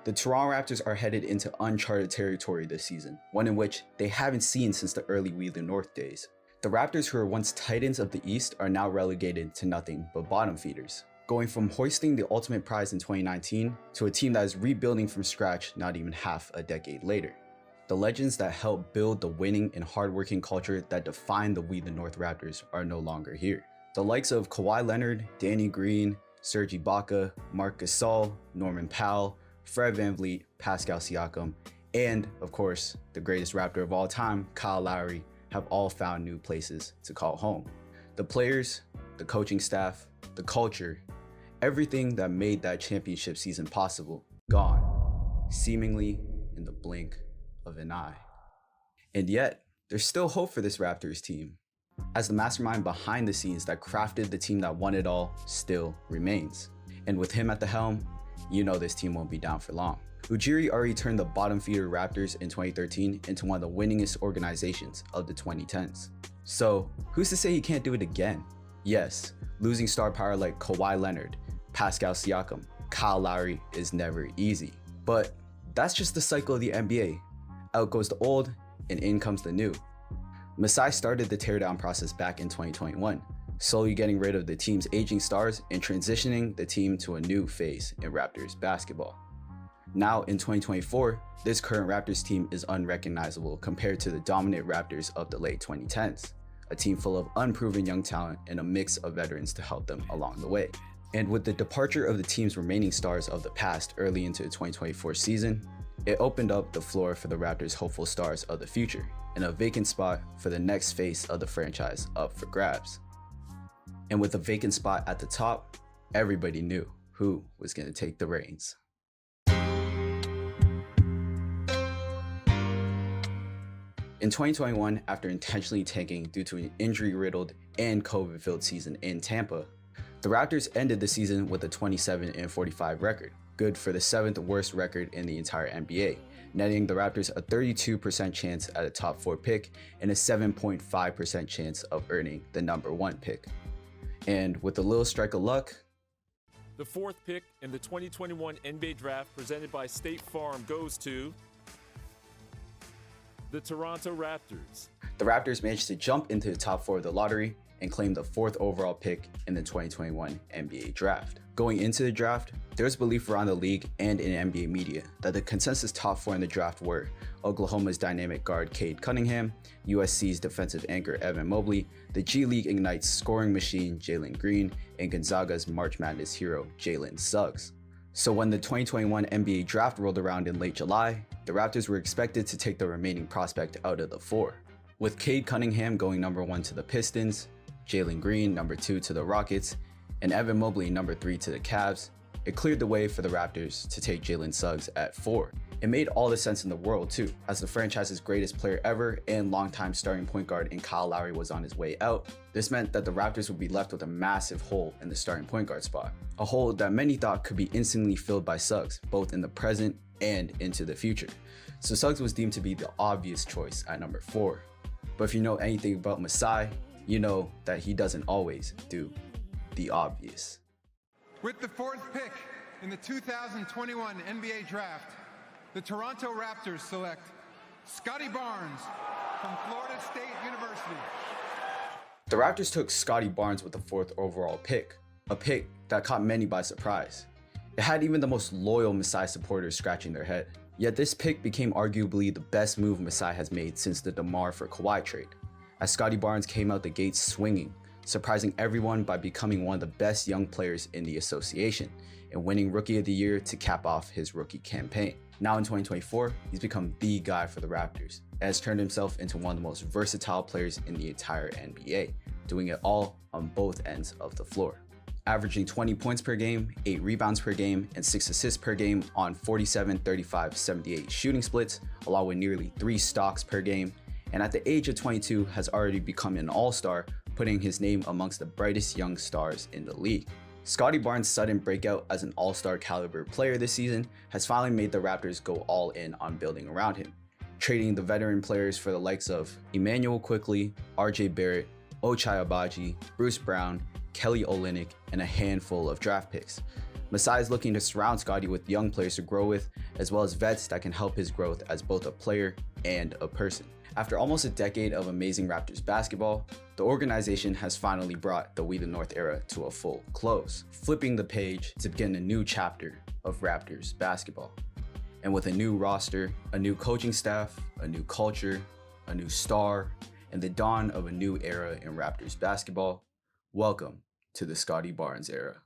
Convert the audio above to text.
The Toronto Raptors are headed into uncharted territory this season, one in which they haven't seen since the early WeTheNorth days. The Raptors, who were once titans of the East, are now relegated to nothing but bottom feeders, going from hoisting the ultimate prize in 2019 to a team that is rebuilding from scratch not even half a decade later. The legends that helped build the winning and hardworking culture that defined the WeTheNorth Raptors are no longer here. The likes of Kawhi Leonard, Danny Green, Serge Ibaka, Marc Gasol, Norman Powell, Fred VanVleet, Pascal Siakam, and, of course, the greatest Raptor of all time, Kyle Lowry, have all found new places to call home. The players, the coaching staff, the culture, everything that made that championship season possible, gone, seemingly in the blink of an eye. And yet, there's still hope for this Raptors team, as the mastermind behind the scenes that crafted the team that won it all still remains. And with him at the helm, you know this team won't be down for long. Ujiri already turned the bottom feeder Raptors in 2013 into one of the winningest organizations of the 2010s. So who's to say he can't do it again? Yes, losing star power like Kawhi Leonard, Pascal Siakam, Kyle Lowry is never easy. But that's just the cycle of the NBA. Out goes the old and in comes the new. Masai started the teardown process back in 2021, slowly getting rid of the team's aging stars and transitioning the team to a new phase in Raptors basketball. Now in 2024, this current Raptors team is unrecognizable compared to the dominant Raptors of the late 2010s, a team full of unproven young talent and a mix of veterans to help them along the way. And with the departure of the team's remaining stars of the past early into the 2024 season, it opened up the floor for the Raptors' hopeful stars of the future, and a vacant spot for the next face of the franchise up for grabs. And with a vacant spot at the top, everybody knew who was going to take the reins. In 2021, after intentionally tanking due to an injury-riddled and COVID-filled season in Tampa, the Raptors ended the season with a 27-45 record, good for the 7th worst record in the entire NBA, netting the Raptors a 32% chance at a top 4 pick and a 7.5% chance of earning the number 1 pick. And with a little strike of luck, the 4th pick in the 2021 NBA Draft presented by State Farm goes to the Toronto Raptors. The Raptors managed to jump into the top 4 of the lottery and claim the 4th overall pick in the 2021 NBA Draft. Going into the draft, there's belief around the league and in NBA media that the consensus top 4 in the draft were Oklahoma's dynamic guard Cade Cunningham, USC's defensive anchor Evan Mobley, the G League Ignite's scoring machine Jalen Green, and Gonzaga's March Madness hero Jalen Suggs. So when the 2021 NBA Draft rolled around in late July, the Raptors were expected to take the remaining prospect out of the 4. With Cade Cunningham going number 1 to the Pistons, Jalen Green number 2 to the Rockets, and Evan Mobley number 3 to the Cavs, it cleared the way for the Raptors to take Jalen Suggs at 4. It made all the sense in the world too, as the franchise's greatest player ever and longtime starting point guard in Kyle Lowry was on his way out. This meant that the Raptors would be left with a massive hole in the starting point guard spot, a hole that many thought could be instantly filled by Suggs, both in the present and into the future. So Suggs was deemed to be the obvious choice at number 4. But if you know anything about Masai, you know that he doesn't always do the obvious. With the 4th pick in the 2021 NBA Draft, the Toronto Raptors select Scottie Barnes from Florida State University. The Raptors took Scottie Barnes with the 4th overall pick, a pick that caught many by surprise. It had even the most loyal Masai supporters scratching their head. Yet this pick became arguably the best move Masai has made since the DeMar for Kawhi trade, as Scottie Barnes came out the gates swinging, surprising everyone by becoming one of the best young players in the association and winning Rookie of the Year to cap off his rookie campaign. Now in 2024, he's become the guy for the Raptors and has turned himself into one of the most versatile players in the entire NBA, doing it all on both ends of the floor. Averaging 20 points per game, 8 rebounds per game, and 6 assists per game on 47, 35, 78 shooting splits, along with nearly 3 stocks per game, and at the age of 22 has already become an all-star, putting his name amongst the brightest young stars in the league. Scottie Barnes' sudden breakout as an all-star caliber player this season has finally made the Raptors go all in on building around him, trading the veteran players for the likes of Emmanuel Quickley, RJ Barrett, Ochai Agbaji, Bruce Brown, Kelly Olynyk, and a handful of draft picks, Masai is looking to surround Scottie with young players to grow with, as well as vets that can help his growth as both a player and a person. After almost a decade of amazing Raptors basketball, the organization has finally brought the We the North era to a full close, flipping the page to begin a new chapter of Raptors basketball. And with a new roster, a new coaching staff, a new culture, a new star, and the dawn of a new era in Raptors basketball, welcome to the Scottie Barnes era.